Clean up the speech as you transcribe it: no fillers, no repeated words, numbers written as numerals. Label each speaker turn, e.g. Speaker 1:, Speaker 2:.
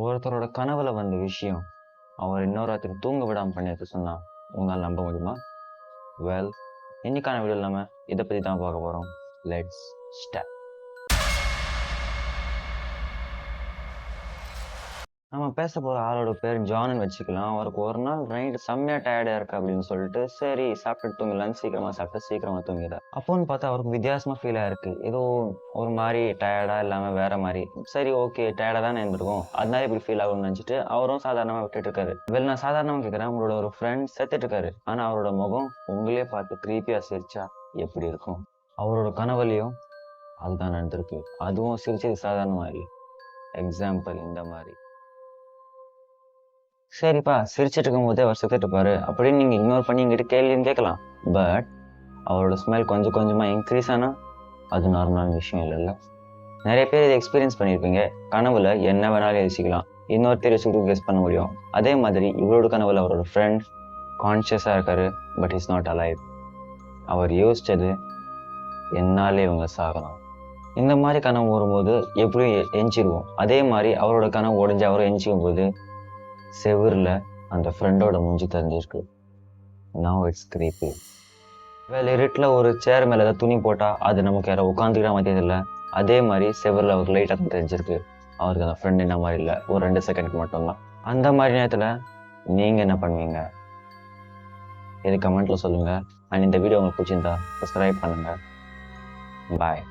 Speaker 1: ஒருத்தரோட கனவுல வந்த விஷயம் அவர் இன்னொருத்தருக்கு தூங்க விடாம பண்ணிட்டு சொன்னா உங்களால் நம்ப முடியுமா? வெல், இன்னைக்கான வீடியோ இல்லாம இதை பத்தி தான் பார்க்க போறோம். Let's start. நம்ம பேச போற ஆளோட பேர் ஜான்னு வச்சுக்கலாம். அவருக்கு ஒரு நாள் நைட்டு செம்மையா டயர்டா இருக்கு அப்படின்னு சொல்லிட்டு சரி சாப்பிட்டு தூங்கலான்னு சீக்கிரமா சாப்பிட்டு சீக்கிரமா தூங்கிடுறாரு. அப்போன்னு பார்த்தா அவருக்கு வித்தியாசமா ஃபீல் ஆயிருக்கு. ஏதோ ஒரு மாதிரி டயர்டா இல்லாம வேற மாதிரி. சரி ஓகே, டயர்டா தானே இருந்திருக்கும், அதனால இப்படி ஃபீல் ஆகும்னு நினைச்சிட்டு அவரும் சாதாரணமா விட்டுட்டு இருக்காரு. நான் சாதாரணமா கேட்கிறேன், உங்களோட ஒரு ஃப்ரெண்ட் செத்துட்டு இருக்காரு, ஆனா அவரோட முகம் உங்களே பார்த்து கிரீப்பியா சிரிச்சா எப்படி இருக்கும்? அவரோட கனவுலையும் அதுதான் நடந்திருக்கு. அதுவும் சிரிச்சது சாதாரணமா இல்லை. எக்ஸாம்பிள் இந்த மாதிரி. சரிப்பா, சிரிச்சிட்டு இருக்கும் போதே அவர் செத்துட்டு இருப்பாரு அப்படின்னு நீங்க இக்னோர் பண்ணி எங்கிட்ட கேள்வின்னு கேட்கலாம். பட் அவரோட ஸ்மெல் கொஞ்சம் கொஞ்சமா இன்க்ரீஸ் ஆனா அது நார்மலான விஷயம் இல்லைல்ல. நிறைய பேர் இதை எக்ஸ்பீரியன்ஸ் பண்ணியிருப்பீங்க. கனவுல என்ன வேணாலும் யோசிக்கலாம், இன்னொருத்தர் சுட்டு கெஸ் பண்ண முடியும். அதே மாதிரி இவரோட கனவுல அவரோட ஃப்ரெண்ட் கான்சியஸா இருக்காரு, பட் இஸ் நாட் அலைவ். அவர் யோசிச்சது என்னாலே இவங்க சாகலாம். இந்த மாதிரி கனவு வரும்போது எப்படியும் எஞ்சிடுவோம். அதே மாதிரி அவரோட கனவு உடஞ்சி அவரும் எஞ்சிக்கும் போது செவுரில் அந்த ஃப்ரெண்டோட மூஞ்சி தெரிஞ்சிருக்கு. Now it's creepy. இருட்டில் ஒரு சேர் மேலே ஏதாவது துணி போட்டால் அது நமக்கு யாரோ உட்காந்துக்கிற மாதிரி இல்லை. அதே மாதிரி செவரில் அவருக்கு லைட்டாக தெரிஞ்சிருக்கு. அவருக்கு அந்த ஃப்ரெண்ட் என்ன மாதிரி இல்லை, ஒரு 2 செகண்டுக்கு மட்டும்தான். அந்த மாதிரி நேரத்தில் நீங்கள் என்ன பண்ணுவீங்க? இது கமெண்ட்டில் சொல்லுங்கள். அண்ட் இந்த வீடியோ உங்களுக்கு பிடிச்சிருந்தா சப்ஸ்கிரைப் பண்ணுங்கள். பாய்.